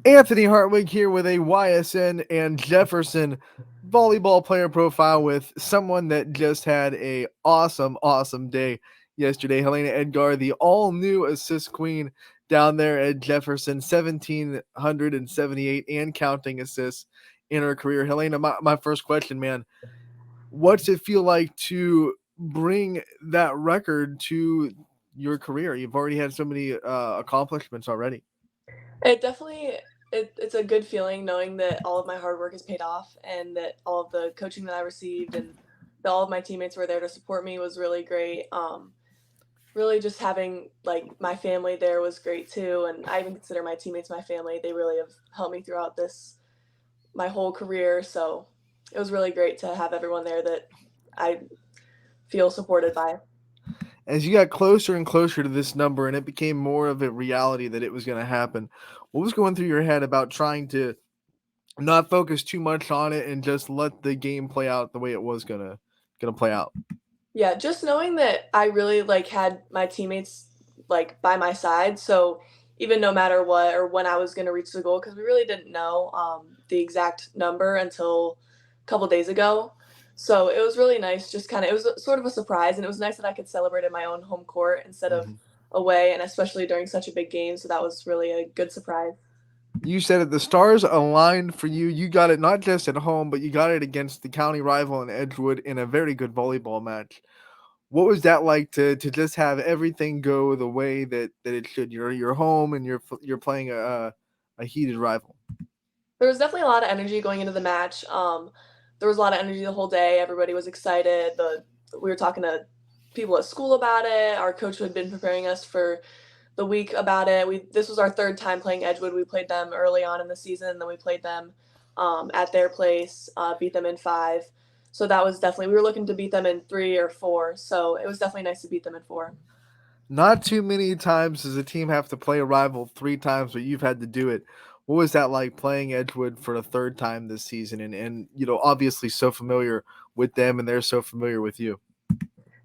Anthony Hartwig here with a YSN and Jefferson volleyball player profile with someone that just had a awesome day yesterday. Helena Edgar, the all new assist queen down there at Jefferson, 1,778 and counting assists in her career. Helena, my first question, man, what's it feel like to bring that record to your career? You've already had so many accomplishments already. It definitely it's a good feeling knowing that all of my hard work has paid off and that all of the coaching that I received and that all of my teammates were there to support me was really great. Really just having like my family there was great too, and I even consider my teammates my family. They really have helped me throughout this my whole career, so it was really great to have everyone there that I feel supported by. As you got closer and closer to this number and it became more of a reality that it was going to happen, what was going through your head about trying to not focus too much on it and just let the game play out the way it was gonna play out? Yeah, just knowing that I really, like, had my teammates, like, by my side, so even no matter what or when I was gonna reach the goal, because we really didn't know, the exact number until a couple days ago. So it was really nice just kinda it was a sort of a surprise, and it was nice that I could celebrate in my own home court instead of Mhm. away, and especially during such a big game, so that was really a good surprise. You said it, the stars aligned for you. You got it not just at home, but you got it against the county rival in Edgewood in a very good volleyball match. What was that like to just have everything go the way that it should? You're home and you're playing a heated rival. There was definitely a lot of energy going into the match. There was a lot of energy the whole day. Everybody was excited. The We were talking to people at school about it. Our coach had been preparing us for the week about it. We This was our third time playing Edgewood. We played them early on in the season, then we played them at their place, beat them in five. So that was definitely we were looking to beat them in three or four. So it was definitely nice to beat them in four. Not too many times does a team have to play a rival three times, but you've had to do it. What was that like playing Edgewood for the third time this season? And obviously so familiar with them and they're so familiar with you.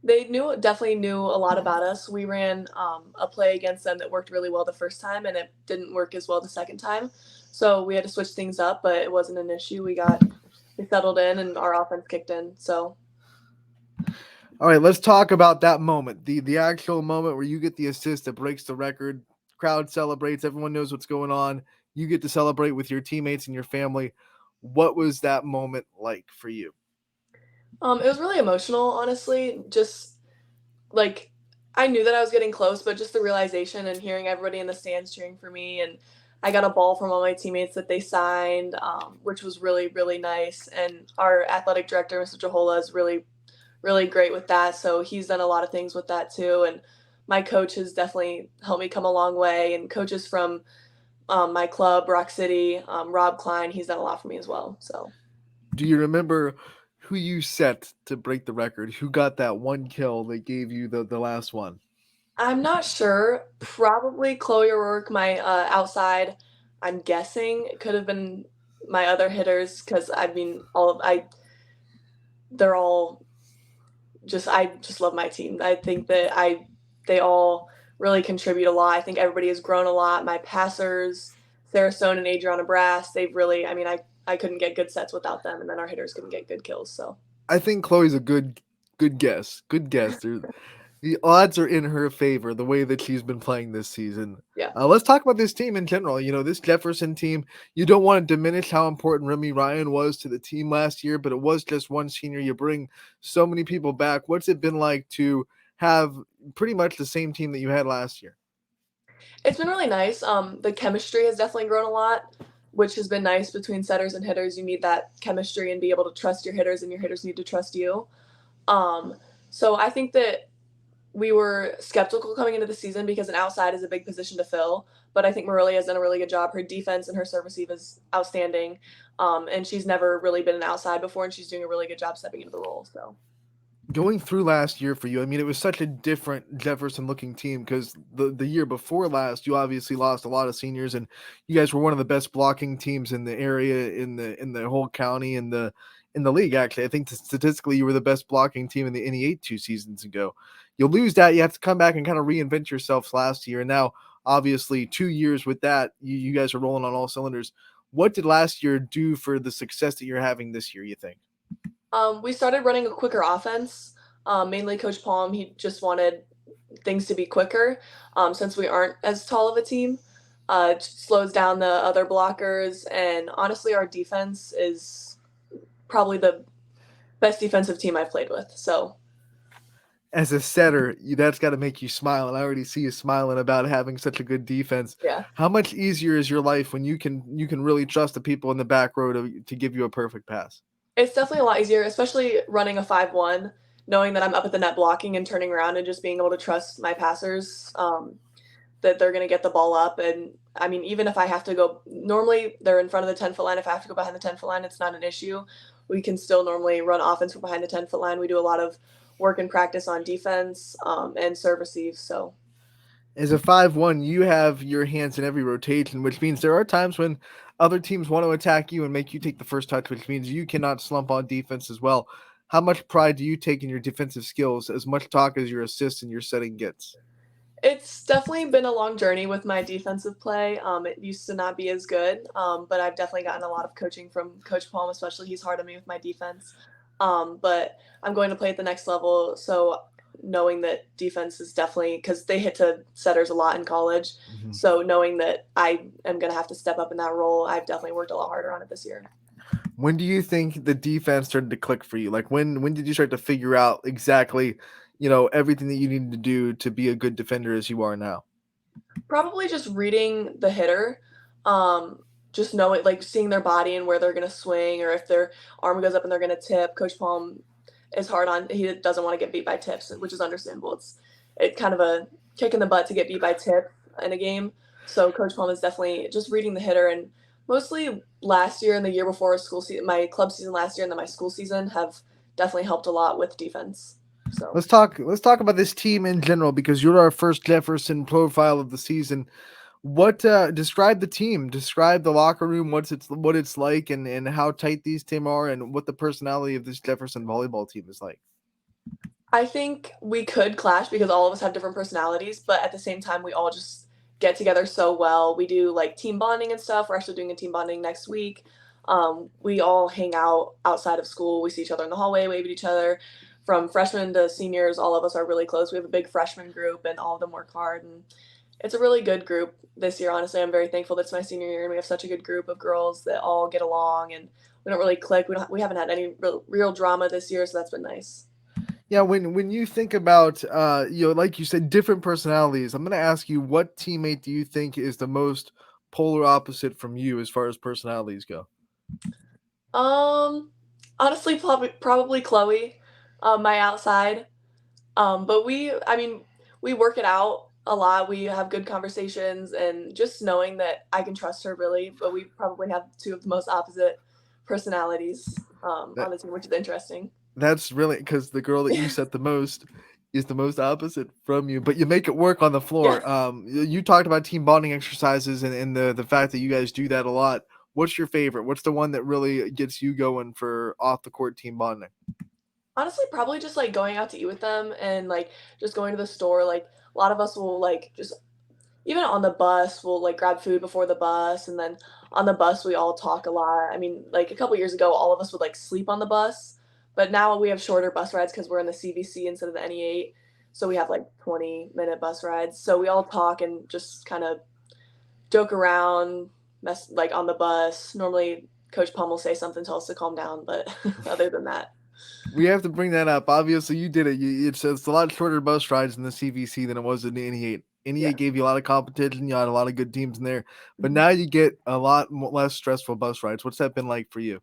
They definitely knew a lot about us. We ran a play against them that worked really well the first time, and it didn't work as well the second time. So we had to switch things up, but it wasn't an issue. We settled in, and our offense kicked in. So All right, let's talk about that moment. The actual moment where you get the assist that breaks the record. Crowd celebrates, everyone knows what's going on. You get to celebrate with your teammates and your family. What was that moment like for you? it was really emotional, honestly. Just like I knew that I was getting close, but just the realization and hearing everybody in the stands cheering for me, and I got a ball from all my teammates that they signed, which was really nice. And our athletic director, Mr. Jahola, is really great with that. So he's done a lot of things with that too. And my coach has definitely helped me come a long way. And coaches from my club, Rock City, Rob Klein, he's done a lot for me as well. So Do you remember who you set to break the record? Who got that one kill that gave you the last one? I'm not sure. Probably Chloe O'Rourke, my outside. I'm guessing it could have been my other hitters because I mean, they're all I just love my team. I think that they all really contribute a lot. I think everybody has grown a lot. My passers, Sarah Stone and Adriana Brass, they've really. I mean, I couldn't get good sets without them, and then our hitters couldn't get good kills. So I think Chloe's a good guess. Good guess. The odds are in her favor the way that she's been playing this season. yeah. Let's talk about this team in general. This Jefferson team, you don't want to diminish how important Remy Ryan was to the team last year, but it was just one senior. You bring so many people back. What's it been like to have pretty much the same team that you had last year? It's been really nice. The chemistry has definitely grown a lot, which has been nice between setters and hitters. You need that chemistry and be able to trust your hitters, and your hitters need to trust you. Um, so I think that we were skeptical coming into the season because an outside is a big position to fill. But I think Marilla has done a really good job. Her defense and her service eve is outstanding. And she's never really been an outside before, and she's doing a really good job stepping into the role. So Going through last year for you, I mean, it was such a different Jefferson looking team because the year before last, you obviously lost a lot of seniors, and you guys were one of the best blocking teams in the area, in the whole county, in the league. Actually, I think statistically, you were the best blocking team in the NE8 2 seasons ago. You lose that, you have to come back and kind of reinvent yourselves last year, and now obviously 2 years with that, you guys are rolling on all cylinders. What did last year do for the success that you're having this year, you think? We started running a quicker offense. Mainly Coach Palm, he just wanted things to be quicker since we aren't as tall of a team. It slows down the other blockers, and honestly, our defense is probably the best defensive team I've played with. So, As a setter, that's got to make you smile, and I already see you smiling about having such a good defense. yeah. How much easier is your life when you can really trust the people in the back row to give you a perfect pass? It's definitely a lot easier, especially running a 5-1, knowing that I'm up at the net blocking and turning around and just being able to trust my passers that they're going to get the ball up. And I mean, even if I have to go, normally they're in front of the 10-foot line. If I have to go behind the 10-foot line, it's not an issue. We can still normally run offense from behind the 10-foot line. We do a lot of work and practice on defense and serve receive. So As a 5-1, you have your hands in every rotation, which means there are times when other teams want to attack you and make you take the first touch, which means you cannot slump on defense as well. How much pride do you take in your defensive skills, as much talk as your assist and your setting gets? it's definitely been a long journey with my defensive play. It used to not be as good, but I've definitely gotten a lot of coaching from Coach Palm, especially. He's hard on me with my defense. But I'm going to play at the next level. So knowing that defense is definitely because they hit to setters a lot in college. Mhm. So knowing that I am going to have to step up in that role, I've definitely worked a lot harder on it this year. When do you think the defense started to click for you? Like when did you start to figure out exactly, everything that you needed to do to be a good defender as you are now? Probably just reading the hitter, just knowing, like seeing their body and where they're gonna swing, or if their arm goes up and they're gonna tip. Coach Palm is hard on. He doesn't want to get beat by tips, which is understandable. It's kind of a kick in the butt to get beat by tip in a game. So Coach Palm is definitely just reading the hitter, and mostly last year and the year before school season, my club season last year and then my school season have definitely helped a lot with defense. So Let's talk about this team in general because you're our first Jefferson profile of the season. What describe the team, describe the locker room, what it's like, and how tight these team are, and what the personality of this Jefferson volleyball team is like. I think we could clash because all of us have different personalities, but at the same time, we all just get together so well. We do like team bonding and stuff. We're actually doing a team bonding next week. We all hang out outside of school. We see each other in the hallway, wave at each other. From freshmen to seniors, all of us are really close. We have a big freshman group, and all of them work hard. And it's a really good group this year. Honestly, I'm very thankful that it's my senior year, and we have such a good group of girls that all get along, and we don't really click. We haven't had any real drama this year, so that's been nice. Yeah, when you think about like you said, different personalities, I'm gonna ask you, what teammate do you think is the most polar opposite from you as far as personalities go? Um, Honestly, probably Chloe, my outside. But I mean, we work it out a lot. We have good conversations, and just knowing that I can trust her really. But we probably have two of the most opposite personalities That on the team, which is interesting. that's really because the girl that you set the most is the most opposite from you, but you make it work on the Yeah. floor. You talked about team bonding exercises and the fact that you guys do that a lot. What's your favorite? What's the one that really gets you going for off the court team bonding? Honestly, probably just like going out to eat with them and like just going to the store. Like a lot of us will like just even on the bus, we'll, like, grab food before the bus, and then on the bus, we all talk a lot. I mean, like, a couple years ago, all of us would, like, sleep on the bus, but now we have shorter bus rides because 'cause we're in the CVC instead of the NE8, so we have, like, 20-minute bus rides, so we all talk and just kinda joke around, like, on the bus. Normally, Coach Palm will say something, tell us to calm down, but other than that. We have to bring that up. Obviously, you did it. It's a lot shorter bus rides in the CVC than it was in the NE8. Yeah. NE8 gave you a lot of competition. You had a lot of good teams in there, but Mhm. now you get a lot less stressful bus rides. What's that been like for you?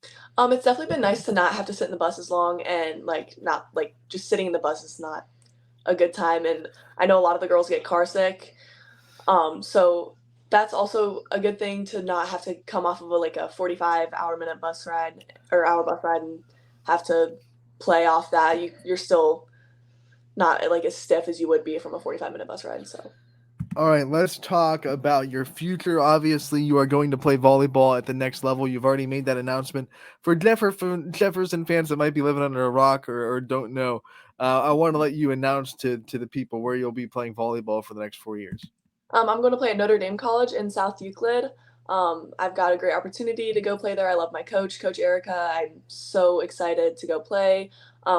It's definitely been nice to not have to sit in the bus as long and, like, not like, just sitting in the bus is not a good time, and I know a lot of the girls get car sick. So that's also a good thing to not have to come off of like a 45-hour-minute bus ride or hour bus ride and have to play off that. You're still not like as stiff as you would be from a 45-minute bus ride. So All right, let's talk about your future. Obviously, you are going to play volleyball at the next level. You've already made that announcement. For Jefferson fans that might be living under a rock or don't know, I want to let you announce to the people where you'll be playing volleyball for the next 4 years. I'm going to play at Notre Dame College in South Euclid. I've got a great opportunity to go play there. I love my coach, Coach Erica. I'm so excited to go play.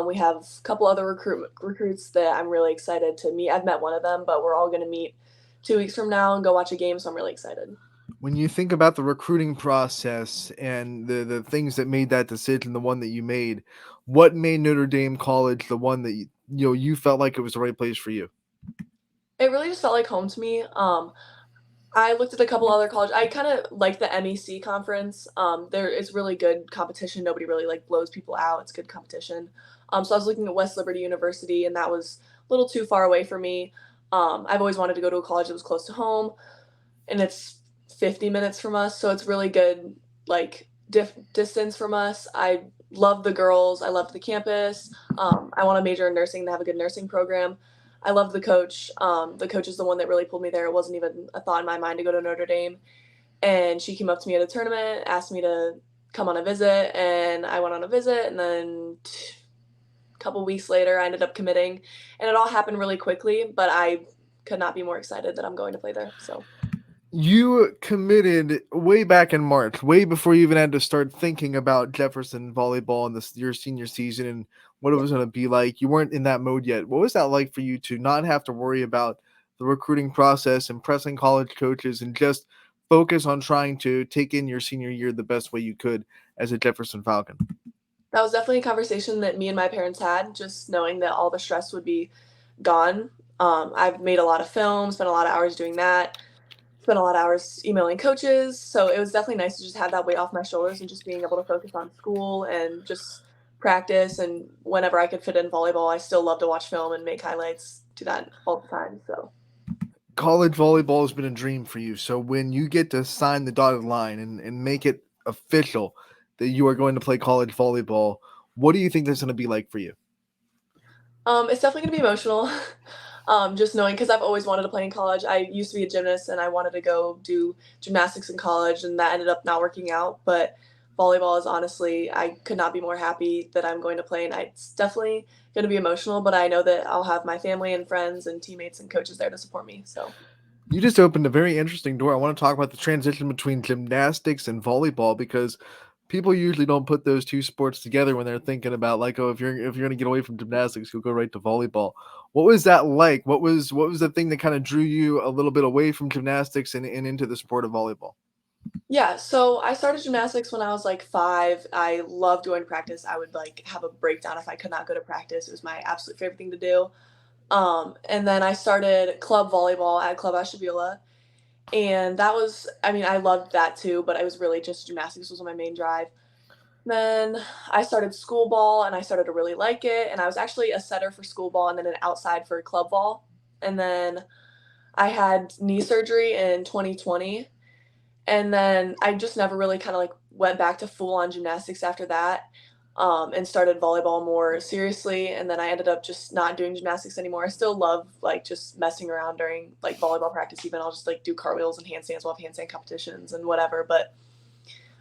We have a couple other recruits that I'm really excited to meet. I've met one of them, but we're all going to meet 2 weeks from now and go watch a game. So I'm really excited. When you think about the recruiting process and the things that made that decision, the one that you made, what made Notre Dame College the one that you felt like it was the right place for you? It really just felt like home to me. I looked at a couple other college. I kind of like the MEC conference. There is really good competition. Nobody really like blows people out. It's good competition. So I was looking at West Liberty University, and that was a little too far away for me. I've always wanted to go to a college that was close to home, and it's 50 minutes from us, so it's really good, like distance from us. I love the girls. I love the campus. I want to major in nursing and have a good nursing program. I love the coach. The coach is the one that really pulled me there. It wasn't even a thought in my mind to go to Notre Dame. And she came up to me at a tournament, asked me to come on a visit, and I went on a visit. And then a couple weeks later, I ended up committing, and it all happened really quickly. But I could not be more excited that I'm going to play there. So You committed way back in March, way before you even had to start thinking about Jefferson volleyball and your senior season and what it yeah. was going to be like. You weren't in that mode yet. What was that like for you to not have to worry about the recruiting process, impressing college coaches, and just focus on trying to take in your senior year the best way you could as a Jefferson Falcon? That was definitely a conversation that me and my parents had, just knowing that all the stress would be gone. I've made a lot of films, spent a lot of hours doing that, spent a lot of hours emailing coaches. So it was definitely nice to just have that weight off my shoulders and just being able to focus on school and just practice. And whenever I could fit in volleyball, I still love to watch film and make highlights, do that all the time. So College volleyball has been a dream for you. So when you get to sign the dotted line and make it official that you are going to play college volleyball, what do you think that's going to be like for you? it's definitely going to be emotional. Just knowing, because I've always wanted to play in college. I used to be a gymnast and I wanted to go do gymnastics in college, and that ended up not working out. But volleyball is honestly, I could not be more happy that I'm going to play. And it's definitely going to be emotional, but I know that I'll have my family and friends and teammates and coaches there to support me. So You just opened a very interesting door. I want to talk about the transition between gymnastics and volleyball because people usually don't put those two sports together when they're thinking about like, oh, if you're gonna get away from gymnastics, you'll go right to volleyball. What was that like? What was the thing that kind of drew you a little bit away from gymnastics and into the sport of volleyball? yeah, so I started gymnastics when I was like 5. I loved going to practice. I would like have a breakdown if I could not go to practice. It was my absolute favorite thing to do. And then I started club volleyball at Club Ashtabula. And that was, I mean, I loved that too, but it was really just gymnastics was my main drive. Then I started school ball and I started to really like it. And I was actually a setter for school ball and then an outside for club ball. And then I had knee surgery in 2020. And then I just never really kind of like went back to full on gymnastics after that, and started volleyball more seriously. And then I ended up just not doing gymnastics anymore. I still love like just messing around during like volleyball practice. Even I'll just like do cartwheels and handstands. We'll have handstand competitions and whatever. But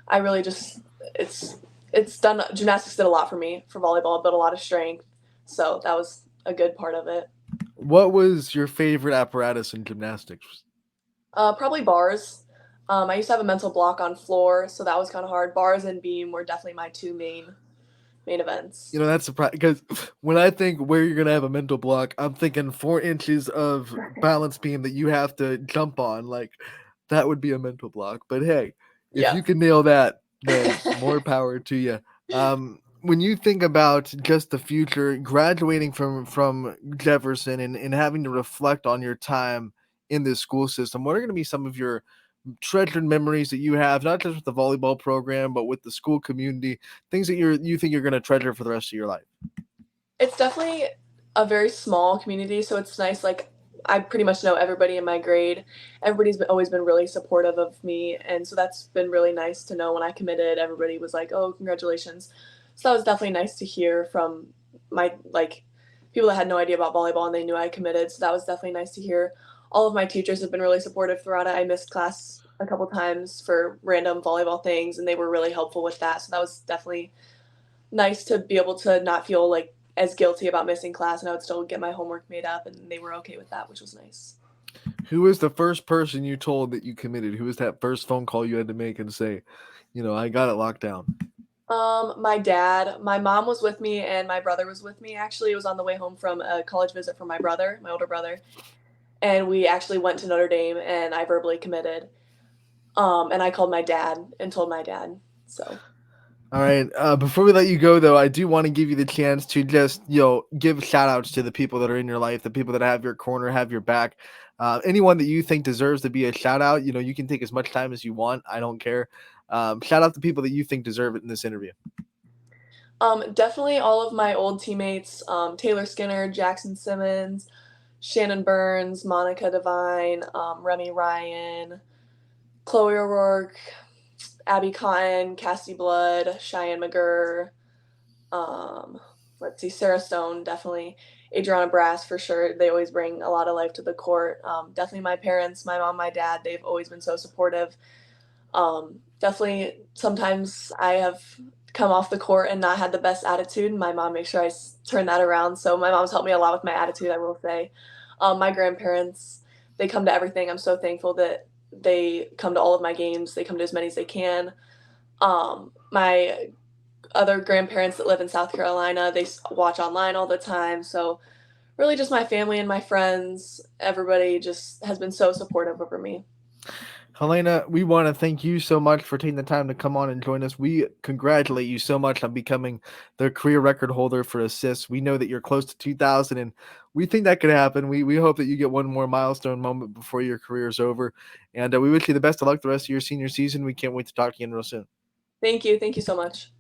I really just it's done gymnastics did a lot for me for volleyball. It built a lot of strength, so that was a good part of it. What was your favorite apparatus in gymnastics? Probably bars. I used to have a mental block on floor, so that was kind of hard. Bars and beam were definitely my two main events. That's surprising because when I think where you're gonna have a mental block, I'm thinking 4 inches of balance beam that you have to jump on. Like that would be a mental block. But hey, if Yeah. you can nail that, then more power to you. When you think about just the future, graduating from Jefferson and having to reflect on your time in this school system, what are going to be some of your treasured memories that you have, not just with the volleyball program, but with the school community, things that you think you're going to treasure for the rest of your life? It's definitely a very small community, so it's nice. Like I pretty much know everybody in my grade. Always been really supportive of me, and so that's been really nice to know. When I committed, everybody was like, "Oh, congratulations!" So that was definitely nice to hear from my like people that had no idea about volleyball and they knew I committed. So that was definitely nice to hear. All of my teachers have been really supportive throughout it. I missed class a couple times for random volleyball things, and they were really helpful with that. So that was definitely nice to be able to not feel like as guilty about missing class, and I would still get my homework made up, and they were okay with that, which was nice. Who was the first person you told that you committed? Who was that first phone call you had to make and say, I got it locked down? My dad. My mom was with me and my brother was with me. Actually, it was on the way home from a college visit from my brother, my older brother, and we actually went to Notre Dame and I verbally committed. And I called my dad and told my dad. So, All right. Before we let you go, though, I do want to give you the chance to just, give shout outs to the people that are in your life, the people that have your corner, have your back. Anyone that you think deserves to be a shout out, you can take as much time as you want. I don't care. Shout out the people that you think deserve it in this interview. definitely all of my old teammates, Taylor Skinner, Jackson Simmons, Shannon Burns, Monica Devine, Remy Ryan, Chloe O'Rourke, Abby Cotton, Cassie Blood, Cheyenne McGurr, um, let's see, Sarah Stone, definitely. Adriana Brass, for sure. They always bring a lot of life to the court. Definitely my parents, my mom, my dad, they've always been so supportive. Definitely sometimes I have come off the court and not had the best attitude. My mom makes sure turn that around. So my mom's helped me a lot with my attitude, I will say. My grandparents, they come to everything. I'm so thankful that they come to all of my games. They come to as many as they can. My other grandparents that live in South Carolina, they watch online all the time. So really just my family and my friends, everybody just has been so supportive over me. Helena, we want to thank you so much for taking the time to come on and join us. We congratulate you so much on becoming the career record holder for assists. We know that you're close to 2,000, and we think that could happen. We hope that you get one more milestone moment before your career is over. And we wish you the best of luck the rest of your senior season. We can't wait to talk to you again real soon. Thank you. Thank you so much.